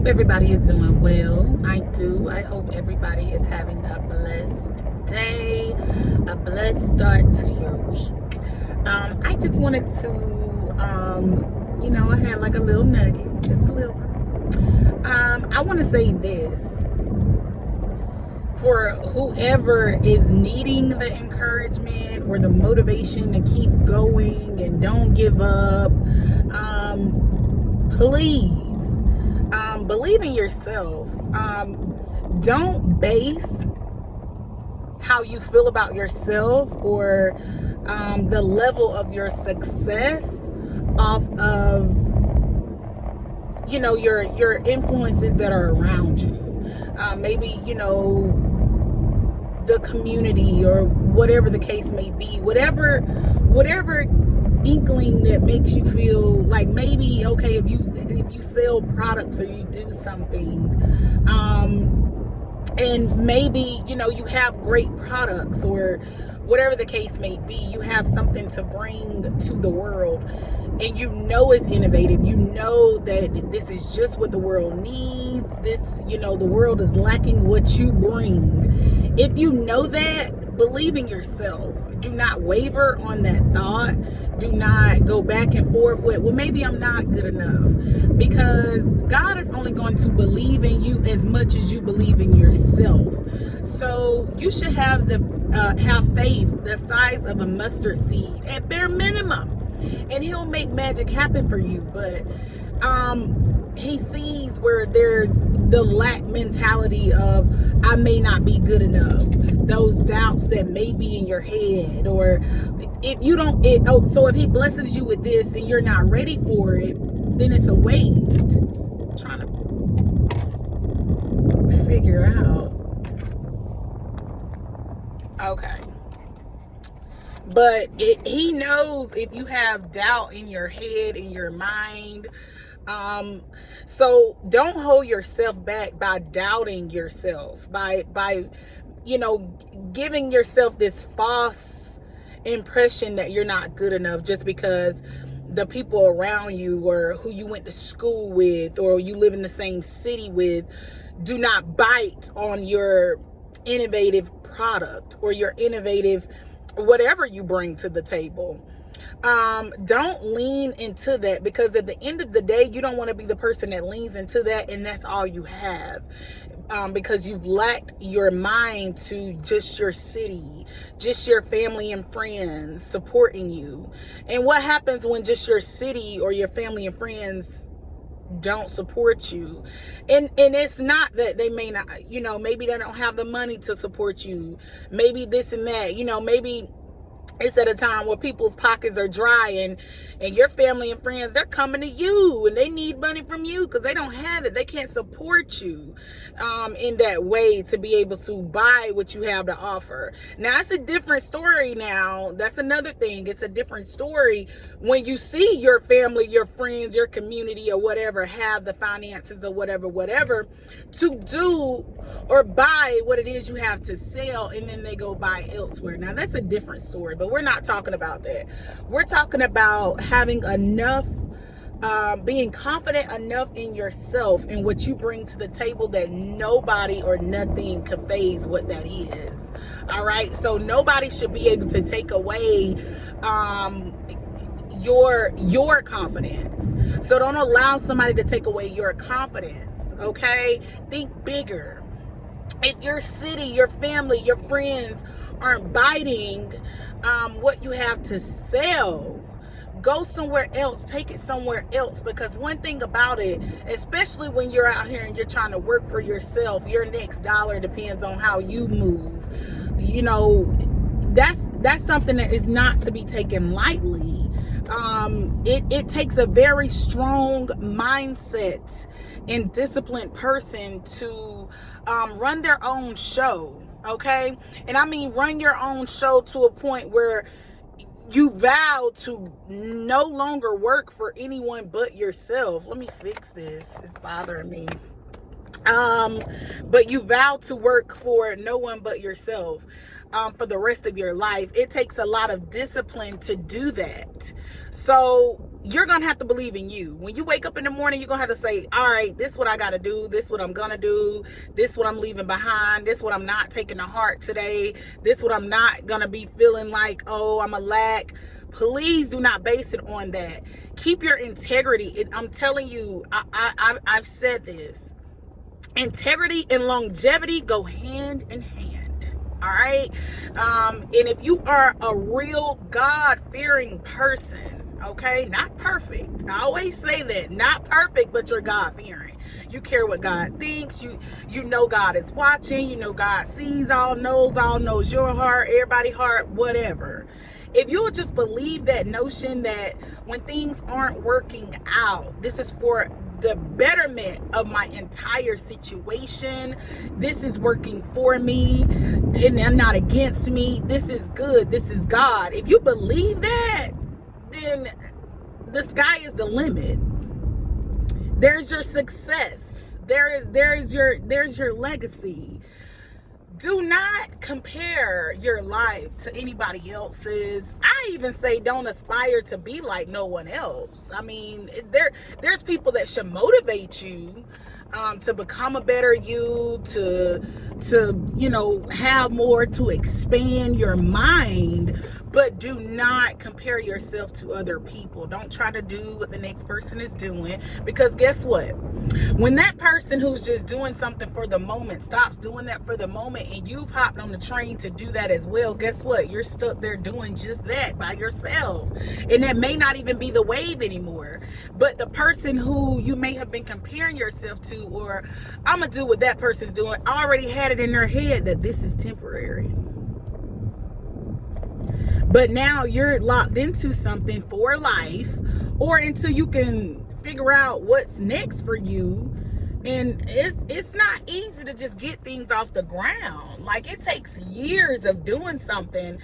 hope everybody is doing well. I do. I hope everybody is having a blessed day, a blessed start to your week. I just wanted to, I had like a little nugget, just a little one. I want to say this for whoever is needing the encouragement or the motivation to keep going and don't give up. Please believe in yourself. Don't base how you feel about yourself or the level of your success off of your influences that are around you. Maybe the community or whatever the case may be, whatever inkling that makes you feel like maybe okay, if you sell products or you do something, and maybe you have great products or whatever the case may be, you have something to bring to the world and it's innovative, that this is just what the world needs, the world is lacking what you bring. If you know that, believe in yourself. Do not waver on that thought. Do not go back and forth with, well, maybe I'm not good enough, because God is only going to believe in you as much as you believe in yourself. So you should have faith the size of a mustard seed at bare minimum, and he'll make magic happen for you. But he sees where there's the lack mentality of I may not be good enough, those doubts that may be in your head, or if you don't so if he blesses you with this and you're not ready for it, then it's a waste. I'm trying to figure out. Okay. But he knows if you have doubt in your head, in your mind. So don't hold yourself back by doubting yourself, by giving yourself this false impression that you're not good enough just because the people around you or who you went to school with or you live in the same city with do not bite on your innovative product or your innovative whatever you bring to the table. Don't lean into that, because at the end of the day, you don't want to be the person that leans into that and that's all you have, because you've lacked your mind to just your city, just your family and friends supporting you. And what happens when just your city or your family and friends don't support you? And it's not that they may not, maybe they don't have the money to support you, maybe this and that, maybe it's at a time where people's pockets are dry and your family and friends, they're coming to you and they need money from you because they don't have it. They can't support you in that way to be able to buy what you have to offer. Now, it's a different story now. That's another thing. It's a different story when you see your family, your friends, your community or whatever have the finances or whatever to do or buy what it is you have to sell, and then they go buy elsewhere. Now, that's a different story, but we're not talking about that. We're talking about having enough, being confident enough in yourself and what you bring to the table that nobody or nothing can phase what that is. All right. So nobody should be able to take away your confidence. So don't allow somebody to take away your confidence. Okay. Think bigger. If your city, your family, your friends aren't biting what you have to sell, go somewhere else, take it somewhere else. Because one thing about it, especially when you're out here and you're trying to work for yourself, your next dollar depends on how you move. That's something that is not to be taken lightly. It takes a very strong mindset and disciplined person to run their own show. Okay. And I mean, run your own show to a point where you vow to no longer work for anyone but yourself. Let me fix this. It's bothering me. But you vow to work for no one but yourself for the rest of your life. It takes a lot of discipline to do that. So you're gonna have to believe in you. When you wake up in the morning, you're gonna have to say, all right, this is what I gotta do, this is what I'm gonna do, this is what I'm leaving behind, this is what I'm not taking to heart today, this is what I'm not gonna be feeling like, oh, I'm a lack. Please do not base it on that. Keep your integrity. I'm telling you, I've said this. Integrity and longevity go hand in hand. All right. And if you are a real God-fearing person, okay, not perfect. I always say that, not perfect, but you're God-fearing. You care what God thinks. You know God is watching. You know God sees all, knows your heart, everybody's heart, whatever. If you would just believe that notion that when things aren't working out, this is for the betterment of my entire situation. This is working for me and not against me. This is good. This is God. If you believe that, then the sky is the limit. There's your success. There's your legacy. Do not compare your life to anybody else's. I even say don't aspire to be like no one else. I mean, there's people that should motivate you to become a better you, to have more, to expand your mind. But do not compare yourself to other people. Don't try to do what the next person is doing, because guess what? When that person who's just doing something for the moment stops doing that for the moment, and you've hopped on the train to do that as well, guess what? You're stuck there doing just that by yourself. And that may not even be the wave anymore. But the person who you may have been comparing yourself to, or I'm going to do what that person's doing, already had it in their head that this is temporary. But now you're locked into something for life, or until you can figure out what's next for you. And it's not easy to just get things off the ground. Like, it takes years of doing something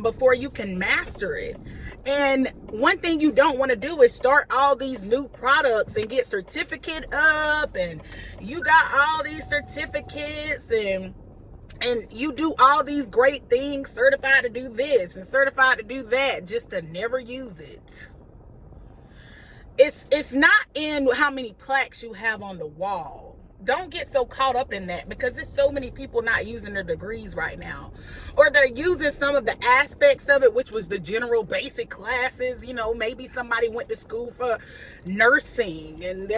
before you can master it. And one thing you don't want to do is start all these new products and get certificate up, and you got all these certificates, and you do all these great things, certified to do this and certified to do that, just to never use it. It's not in how many plaques you have on the wall. Don't get so caught up in that, because there's so many people not using their degrees right now, or they're using some of the aspects of it, which was the general basic classes. Maybe somebody went to school for nursing, and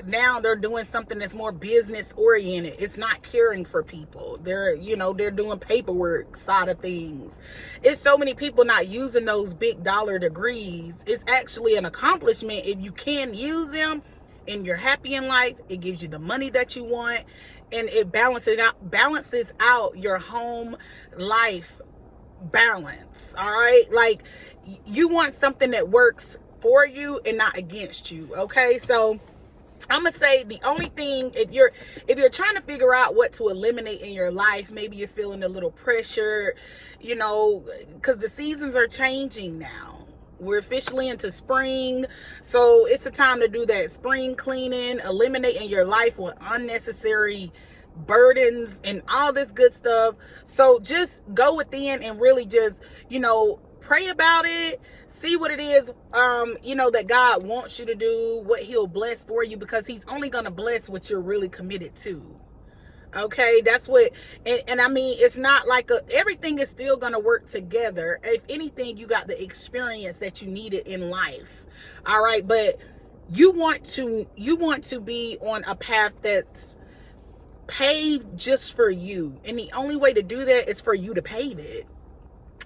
now they're doing something that's more business oriented. It's not caring for people. They're doing paperwork side of things. It's so many people not using those big dollar degrees. It's actually an accomplishment if you can use them and you're happy in life. It gives you the money that you want, and it balances out your home life balance. All right, like, you want something that works for you and not against you. Okay, so I'm gonna say the only thing, if you're trying to figure out what to eliminate in your life, maybe you're feeling a little pressure, because the seasons are changing now. We're officially into spring, so it's the time to do that spring cleaning, eliminating your life with unnecessary burdens and all this good stuff. So just go within and really just, pray about it. See what it is, that God wants you to do, what he'll bless for you, because he's only going to bless what you're really committed to. Okay, that's what, and I mean, it's not like everything is still going to work together. If anything, you got the experience that you needed in life. All right, but you want to be on a path that's paved just for you. And the only way to do that is for you to pave it.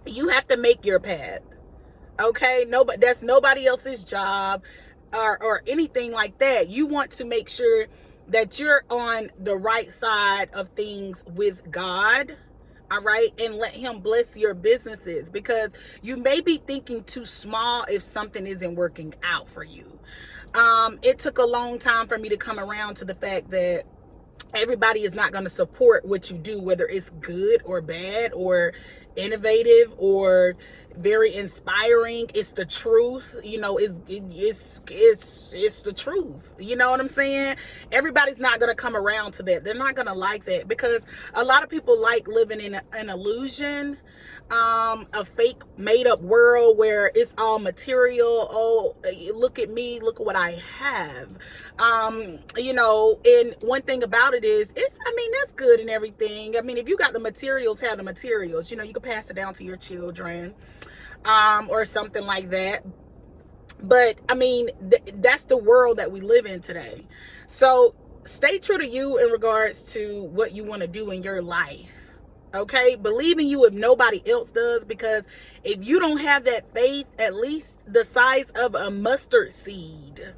You have to make your path. Okay, that's nobody else's job or anything like that. You want to make sure that you're on the right side of things with God. All right, and let him bless your businesses, because you may be thinking too small if something isn't working out for you. It took a long time for me to come around to the fact that everybody is not going to support what you do, whether it's good or bad, or innovative or very inspiring. It's the truth. You know, it's the truth. You know what I'm saying? Everybody's not gonna come around to that. They're not gonna like that, because a lot of people like living in an illusion, a fake made up world where it's all material. Oh, look at me, look at what I have. You know, and one thing about it is, I mean, that's good and everything. I mean, if you got the materials, have the materials. You know, you can pass it down to your children, or something like that. But I mean, that's the world that we live in today. So stay true to you in regards to what you want to do in your life. Okay, believe in you if nobody else does, because if you don't have that faith, at least the size of a mustard seed,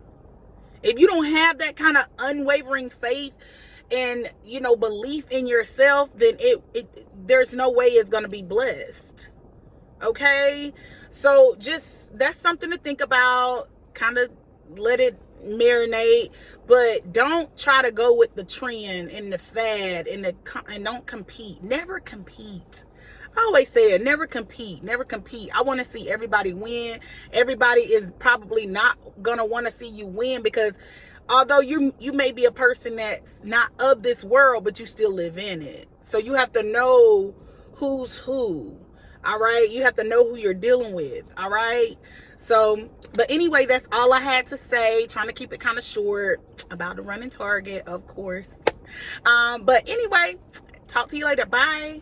if you don't have that kind of unwavering faith and, you know, belief in yourself, then there's no way it's going to be blessed. Okay, so just, that's something to think about. Kind of let it marinate, but don't try to go with the trend and the fad and don't compete. Never compete. I always say it, never compete, never compete. I want to see everybody win. Everybody is probably not gonna want to see you win, because although you may be a person that's not of this world, but you still live in it. So you have to know who's who. All right, you have to know who you're dealing with. All right. So, but anyway, that's all I had to say. Trying to keep it kind of short about the running target, of course. But anyway, talk to you later. Bye.